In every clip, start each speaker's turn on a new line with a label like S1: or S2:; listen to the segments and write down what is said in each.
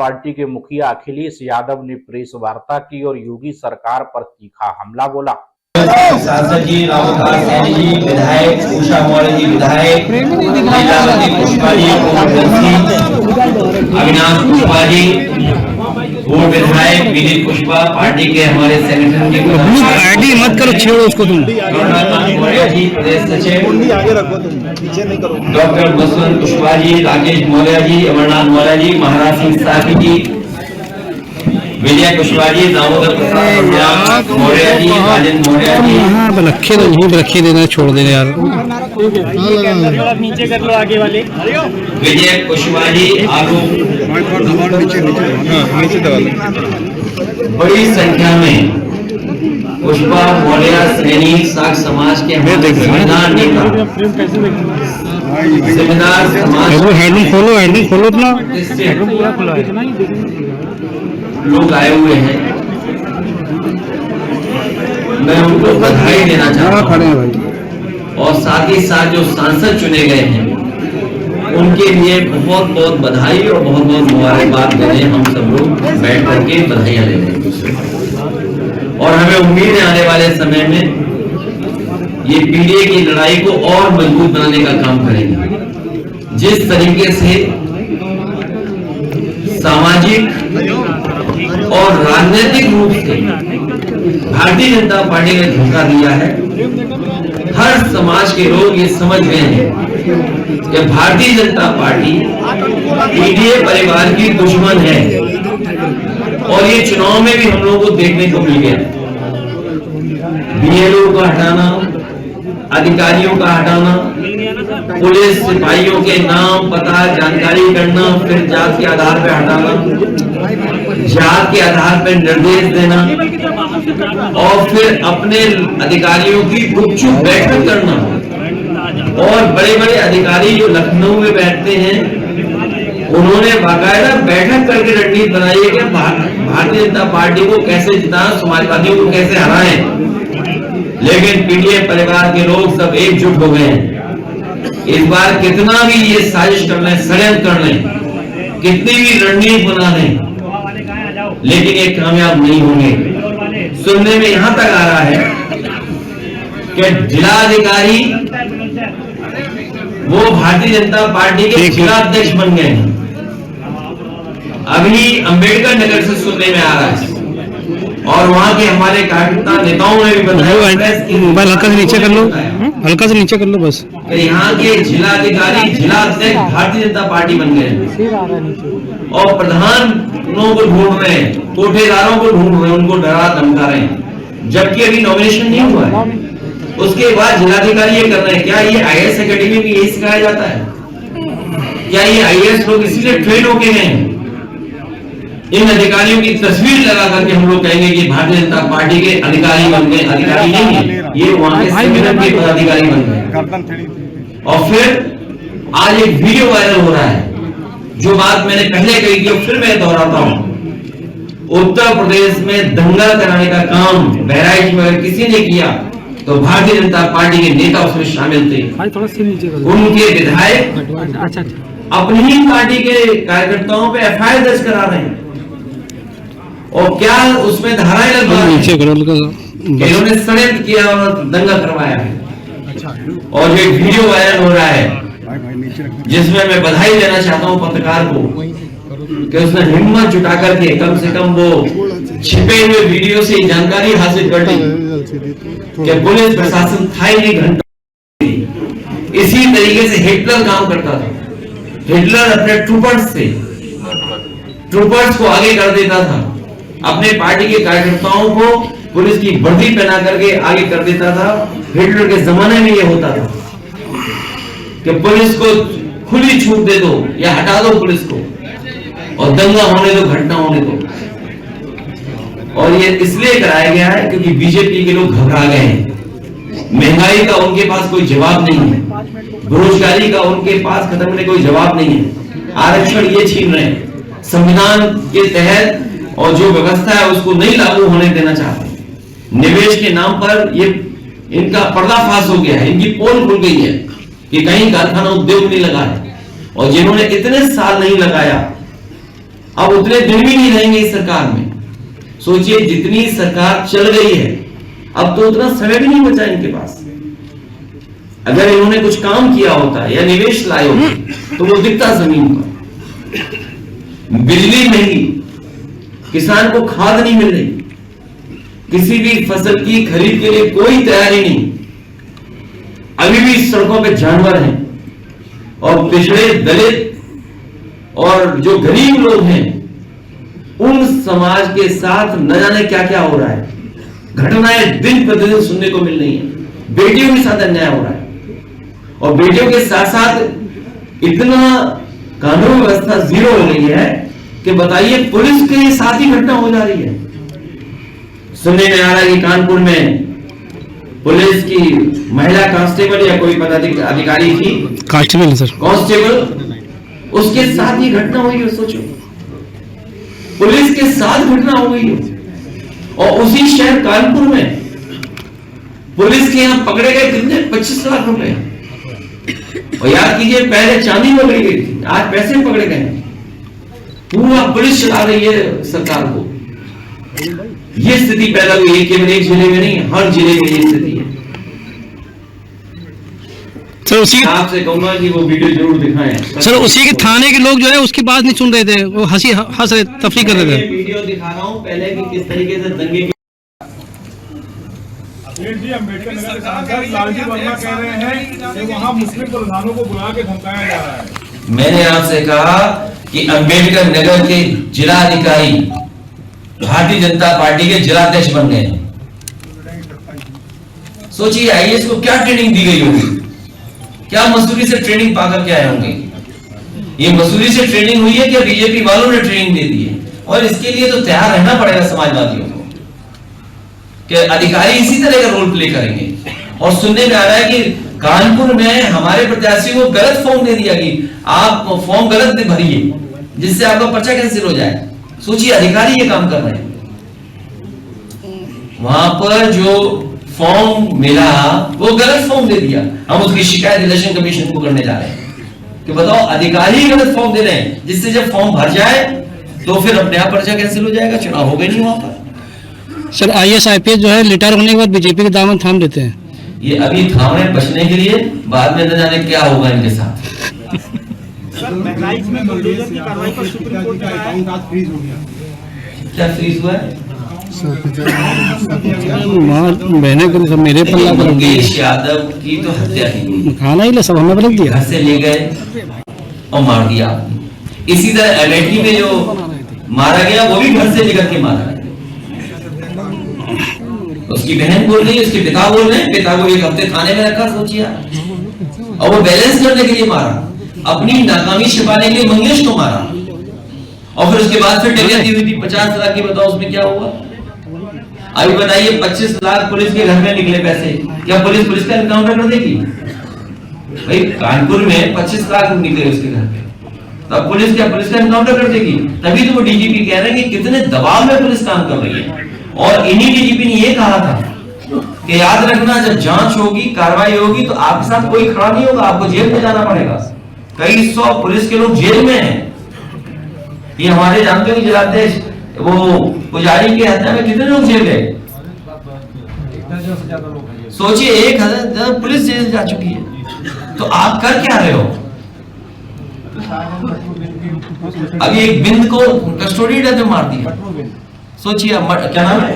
S1: Party के मुखिया अखिलेश यादव ने प्रेस वार्ता की और योगी सरकार पर तीखा हमला बोला।
S2: सांसद जी रामप्रकाश सैनी जी, विधायक उषा मौर्य जी, विधायक लीलावती पुष्पा जी, अविनाश पुष्पा जी, पूर्व विधायक विनीत पुष्पा, पार्टी के हमारे संगठन के
S3: आईडी मत करो, छेड़ो उसको तुम।
S2: मौर्य जी प्रदेश सचिव, डॉक्टर बसवंत पुष्पा जी, राकेश मौर्य जी, अमरनाथ मौर्य जी, महाराज सिंह साकी जी, विजय कुशवाहा जी, दामोदर प्रसाद मौर्य जी, राजेंद्र मौर्य जी,
S3: रखे तो नहीं रखे देना, छोड़ देना यार।
S4: नीचे कर लो आगे वाले।
S2: विजय कुशवाहा जी, बड़ी संख्या में पुष्पा मौर्य सैनी साख समाज के जिम्मेदार नेता, जिम्मेदार समाज
S3: हैंडल खोलो अपना,
S4: पूरा खुला है,
S2: लोग आए हुए हैं। मैं उनको बधाई देना चाहता हूं और साथ ही साथ जो सांसद चुने गए हैं उनके लिए बहुत बहुत बधाई और बहुत बहुत मुबारकबाद देने हम सब लोग बैठ करके बधाइयां ले रहे हैं। और हमें उम्मीद है आने वाले समय में ये पीडीए की लड़ाई को और मजबूत बनाने का काम करेंगे। जिस तरीके से सामाजिक और राजनीतिक रूप से भारतीय जनता पार्टी ने धोखा दिया है, हर समाज के लोग ये समझ गए हैं कि भारतीय जनता पार्टी पीडीए परिवार की दुश्मन है। और ये चुनाव में भी हम लोगों को देखने को मिल गया। बीएलओ का हटाना, अधिकारियों का हटाना, पुलिस सिपाहियों के नाम पता जानकारी करना, फिर जात के आधार पर हटाना, जात के आधार पर निर्देश देना और फिर अपने अधिकारियों की गुपचुप बैठक करना। और बड़े बड़े अधिकारी जो लखनऊ में बैठते हैं उन्होंने बाकायदा बैठक करके रणनीति बनाई है कि भारतीय जनता पार्टी को कैसे जिताएं, समाजवादियों को कैसे हराएं। लेकिन पीडीए परिवार के लोग सब एकजुट हो गए हैं। इस बार कितना भी ये साजिश कर लें, षड्यंत्र कर लें, कितनी भी रणनीति बना लें, लेकिन ये कामयाब नहीं होंगे। सुनने में यहां तक आ रहा है कि जिलाधिकारी वो भारतीय जनता पार्टी के जिलाध्यक्ष बन गए हैं। अभी अंबेडकर नगर से सुनने में आ रहा है और वहां के हमारे कार्यकर्ता नेताओं ने भी बताया,
S3: हल्का से नीचे कर लो, हल्का से नीचे कर लो बस।
S2: यहाँ के जिलाधिकारी जिलाध्यक्ष भारतीय जनता पार्टी बन गए हैं और प्रधानों को ढूंढ रहे हैं, कोठेदारों को ढूंढ रहे हैं, उनको डरा धमका रहे हैं, जबकि अभी नॉमिनेशन नहीं हुआ है। उसके बाद जिलाधिकारी ये कर रहे हैं। क्या ये आईएएस एकेडमी में यही सिखाया जाता है? क्या ये आईएएस लोग इसीलिए ट्रेन होके हैं? इन अधिकारियों की तस्वीर लगा करके हम लोग कहेंगे कि भारतीय जनता पार्टी के अधिकारी बन गए। अधिकारी नहीं है, ये वहां के संगठन के पदाधिकारी बन गए। और फिर आज एक वीडियो वायरल हो रहा है, जो बात मैंने पहले कही थी फिर मैं दोहराता हूं। उत्तर प्रदेश में दंगा कराने का काम बहराइच में अगर किसी ने किया तो भारतीय जनता पार्टी के नेता उसमें शामिल थे। उनके विधायक अपनी ही पार्टी के कार्यकर्ताओं पे एफआईआर दर्ज करा रहे हैं और क्या उसमें धाराएं लगवा रहे हैं। इन्होंने षड्यंत्र किया और दंगा करवाया है। और जो वीडियो वायरल हो रहा है जिसमें मैं बधाई देना चाहता हूं पत्रकार को कि उसने हिम्मत जुटा करके कम से कम वो छिपे हुए वीडियो से जानकारी हासिल कर ली कि पुलिस प्रशासन था ही नहीं घंटों। इसी तरीके से हिटलर काम करता था। हिटलर अपने ट्रूपर्स को आगे कर देता था, अपने पार्टी के कार्यकर्ताओं को पुलिस की वर्दी पहना करके आगे कर देता था। हिटलर के जमाने में यह होता था कि पुलिस को खुली छूट दे दो या हटा दो पुलिस को और दंगा होने दो, घटना होने दो। और ये इसलिए कराया गया है क्योंकि बीजेपी के लोग घबरा गए हैं। महंगाई का उनके पास कोई जवाब नहीं है, बेरोजगारी का उनके पास खत्म होने कोई जवाब नहीं है। आरक्षण ये छीन रहे हैं, संविधान के तहत और जो व्यवस्था है उसको नहीं लागू होने देना चाहते हैं। निवेश के नाम पर ये इनका पर्दाफाश हो गया है, इनकी पोल खुल गई है कि कहीं कारखाना उद्योग नहीं लगा है। और जिन्होंने इतने साल नहीं लगाया अब उतने दिन भी नहीं रहेंगे इस सरकार में। सोचिए जितनी सरकार चल गई है अब तो उतना समय भी नहीं बचा इनके पास। अगर इन्होंने कुछ काम किया होता या निवेश लाए होते तो वो दिखता जमीन पर। बिजली महंगी, किसान को खाद नहीं मिल रही, किसी भी फसल की खरीद के लिए कोई तैयारी नहीं, अभी भी सड़कों पे जानवर हैं, और पिछड़े दलित और जो गरीब लोग हैं उन समाज के साथ न जाने क्या क्या हो रहा है। घटनाएं दिन प्रतिदिन सुनने को मिल रही हैं। बेटियों के साथ अन्याय हो रहा है, और बेटियों के साथ साथ इतना कानून व्यवस्था जीरो हो गई है कि बताइए पुलिस के साथ ही घटना हो जा रही है। सुनने में आ रहा है कि कानपुर में पुलिस की महिला कांस्टेबल या कोई पदाधिकारी थी,
S3: कांस्टेबल सर,
S2: कांस्टेबल, उसके साथ ये घटना हुई है। सोचो, पुलिस के साथ घटना हो गई है, और उसी शहर कानपुर में पुलिस के यहां पकड़े गए कितने 25 लाख रुपए। और याद कीजिए पहले चांदी पकड़ी गई थी, आज पैसे पकड़े गए। पूरा पुलिस चला रही है सरकार को। ये स्थिति पैदा हुई है, केवल एक जिले में नहीं, हर जिले में ये स्थिति है।
S3: सर उसी
S2: आपसे कहूंगा कि वो वीडियो जरूर दिखाएं।
S3: सर उसी के थाने के लोग जो है उसकी बात नहीं सुन रहे थे, वो हंस रहे, तफरी कर रहे थे।
S2: वीडियो दिखा रहा हूं पहले कि किस तरीके से दंगे
S5: जी अम्बेडकर नगर के सांसद लालजी वर्मा कह रहे हैं कि वहां मुस्लिम प्रधानों को बुला के धमकाया जा रहा है।
S2: मैंने आपसे कहा कि अम्बेडकर नगर के जिला अधिकारी भारतीय जनता पार्टी के जिलाध्यक्ष बन गए। सोचिए आईएएस को क्या ट्रेनिंग दी गई होगी, क्या मसूरी से ट्रेनिंग पाकर के आए होंगे। ये मसूरी से ट्रेनिंग हुई है कि बीजेपी वालों ने ट्रेनिंग दे दी है, और इसके लिए तो तैयार रहना पड़ेगा समाजवादियों को कि अधिकारी इसी तरह का रोल प्ले करेंगे। और सुनने में आ रहा है कि कानपुर में हमारे प्रत्याशी को गलत फॉर्म दे दिया कि आप फॉर्म गलत भरिए जिससे आपका पर्चा कैंसिल हो जाए। सोचिए अधिकारी ये काम कर रहे हैं। वहां पर जो फॉर्म मिला वो गलत फॉर्म दे दिया। हम उसकी शिकायत इलेक्शन कमीशन को करने जा रहे हैं कि बताओ अधिकारी गलत फॉर्म दे रहे हैं, जिससे जब फॉर्म भर जाए तो फिर अपने आप पर्चा कैंसिल हो जाएगा, चुनाव होगा नहीं वहां पर।
S3: सर आईएएस आईपीएस जो है रिटायर होने के बाद बीजेपी के दामन थाम देते हैं।
S2: ये अभी थाम रहे बचने के लिए, बाद में न जाने क्या होगा इनके साथ।
S4: महंगाई में बुलडोजर की कार्रवाई पर सुप्रीम कोर्ट का अकाउंट आज फ्रीज हो गया।
S2: क्या फ्रीज हुआ है?
S3: मैंने सब मेरे पल्ला कर दिए।
S2: मुकेश यादव की तो हत्या की,
S3: खाना ही ले सब हमें बदल दिया,
S2: घर से ले गए और मार दिया आपने। इसी तरह अमेठी में जो मारा गया वो भी घर से लेकर के मारा गया। उसकी बहन बोल रही है, उसके पिता बोल रहे हैं, पिता को एक हफ्ते थाने में रखा। सोचिए, और वो बैलेंस करने के लिए मारा, अपनी नाकामी छिपाने के लिए मंगेश को मारा, और फिर उसके बाद फिर टिकट दी हुई थी 50 लाख की। बताओ उसमें क्या हुआ? अभी बताइए 25 लाख पुलिस के घर में निकले पैसे, क्या पुलिस का एनकाउंटर कर देगी? भाई कानपुर में 25 लाख निकले उसके घर पे, तब पुलिस का एनकाउंटर कर देगी? तभी तो वो डीजीपी कह रहे हैं कि कितने दबाव में पुलिस काम कर रही है। और इन्हीं डीजीपी ने ये कहा था कि याद रखना जब जांच होगी, कार्रवाई होगी तो आपके साथ कोई खड़ा नहीं होगा, आपको जेल में जाना पड़ेगा। कई 100 पुलिस के लोग जेल में हैं। ये हमारे जानते हो जिलाध्यक्ष वो पुजारी की हत्या में कितने लोग जेल गए? सोचिए 1000 पुलिस जेल जा चुकी है, तो आप कर क्या रहे हो? अभी एक बिंद को कस्टोडी डेथ में मार दिया। सोचिए क्या नाम है,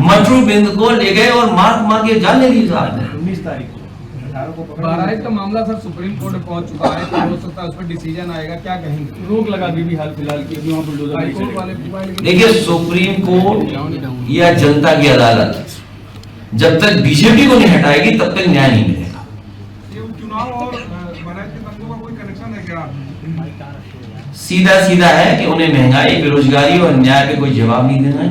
S2: मटरू बिंद को ले गए और मार के जान ले ली साहब ने।
S5: 19 तारीख को
S6: बहराइच का मामला सर सुप्रीम कोर्ट में पहुंच चुका है, तो हो सकता है उस पर डिसीजन आएगा, क्या कहेंगे?
S5: रोक लगा दी भी हाल फिलहाल की, अभी वहाँ बुलडोजर
S6: हाईकोर्ट वाले
S2: देखिए सुप्रीम कोर्ट या जनता की अदालत जब तक बीजेपी को नहीं हटाएगी तब तक न्याय नहीं मिलेगा।
S5: चुनाव और बहराइच के दंगों का कोई कनेक्शन है क्या?
S2: सीधा है कि उन्हें महंगाई, बेरोजगारी और न्याय पे कोई जवाब नहीं देना है,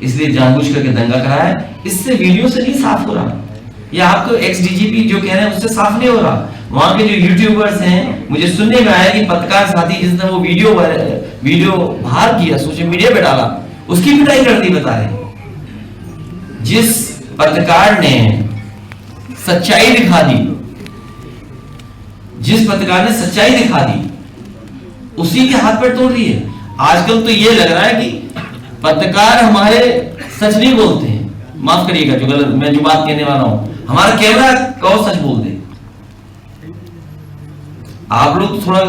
S2: इसलिए जानबूझ करके दंगा कराया है। इससे वीडियो से नहीं साफ हो रहा, या आपको एक्स डीजीपी जो कह रहे हैं उससे साफ नहीं हो रहा। वहां के जो यूट्यूबर्स हैं, मुझे सुनने में आया कि पत्रकार साथी जिसने वो वीडियो बाहर किया, सोशल मीडिया पे डाला, उसकी पिटाई कर दी। बता रहे जिस पत्रकार ने सच्चाई दिखा दी, उसी के हाथ पर तोड़ रही है। आजकल तो ये लग रहा है कि पत्रकार हमारे सच नहीं बोलते हैं, माफ करिएगा जो गलत मैं जो बात कहने वाला हूं, हमारा कैमरा कहो सच बोल दे। आप लोग थोड़ा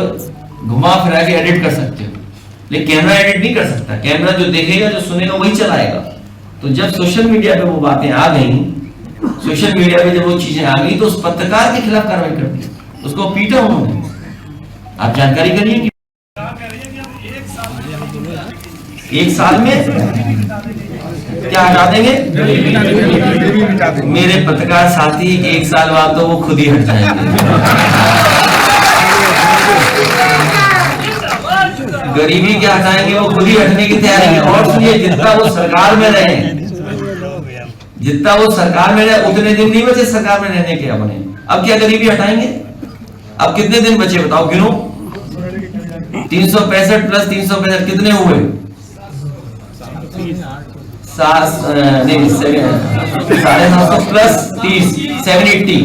S2: घुमा फिरा के एडिट कर सकते हो, लेकिन कैमरा एडिट नहीं कर सकता। कैमरा जो देखेगा जो सुनेगा वही चलाएगा। तो जब सोशल मीडिया पे वो बातें आ गई, सोशल मीडिया पे जब वो चीजें आ गई, तो उस पत्रकार के खिलाफ कार्रवाई कर दी, उसको पीटा उन्होंने। आप जानकारी करिए कि 1 साल में क्या हटा देंगे? मेरे पत्रकार साथी 1 साल बाद तो वो खुद ही हट जाएंगे। गरीबी क्या हटाएंगे, वो खुद ही हटने की तैयारी है। और सुनिए, जितना वो सरकार में रहे, जितना वो सरकार में रहे, उतने दिन नहीं बचे सरकार में रहने के अपने। अब क्या गरीबी हटाएंगे? अब कितने दिन बचे बताओ, गिनो। 365 प्लस 365 कितने हुए? 750 प्लस 30 780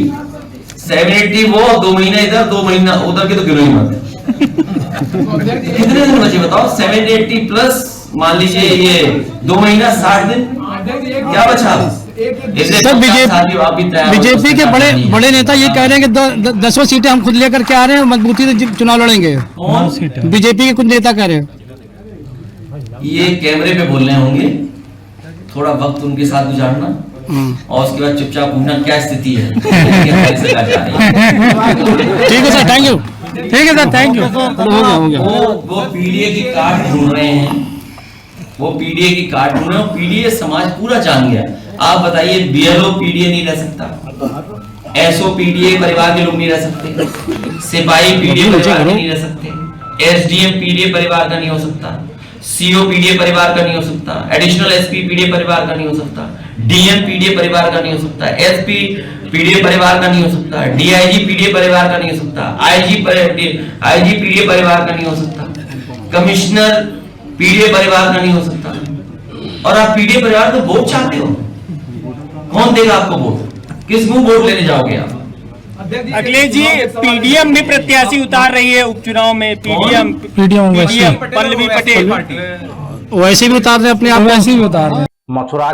S2: 780 वो 2 महीना इधर 2 महीना उधर के तो गिनो ही मत। कितने दिन बचे बताओ? 780 प्लस मान लीजिए ये 2 महीना 60 दिन, क्या बचा?
S3: सर बीजेपी के बड़े नेता ये कह रहे हैं कि 10 सीटें हम खुद लेकर के आ रहे हैं, मजबूती से चुनाव लड़ेंगे। बीजेपी के कुछ नेता कह रहे हैं।
S2: ये कैमरे पे बोल रहे होंगे, थोड़ा वक्त उनके साथ गुजारना और उसके बाद चुपचाप पूछना क्या स्थिति है।
S3: ठीक है सर, थैंक यू। ठीक है सर, थैंक यू। हो गया।
S2: वो पीडीए की कार्ड ढूंढ रहे हैं, वो पीडीए की कार्ड ढूंढ रहे हैं। पीडीए समाज पूरा जान गया। आप बताइए, बीएलओ पीडीए नहीं रह सकता, एसओ पीडीए परिवार के लोग नहीं रह सकते, सिपाही पीडीए परिवार के नहीं रह सकते, एसडीएम पीडीए परिवार का नहीं हो सकता, सीओ पीडीए परिवार का नहीं हो सकता, एडिशनल एसपी पीडीए परिवार का नहीं हो सकता, डीएम पीडीए परिवार का नहीं हो सकता, एसपी पीडीए परिवार का नहीं हो सकता, डीआईजी पीडीए परिवार का नहीं हो सकता, आईजी पीडीए परिवार का नहीं हो सकता, कमिश्नर पीडीए परिवार का नहीं हो सकता। और आप पीडीए परिवार को वोट चाहते हो, कौन देगा आपको वोट? किस मुंह वोट लेने जाओगे आप?
S7: अखिलेश जी, पीडीएम भी प्रत्याशी उतार रही है उपचुनाव में। पीडीएम पल्लवी पटेल
S3: वैसे भी उतार रहे अपने आप, वैसे भी उतार रहे।
S1: मथुरा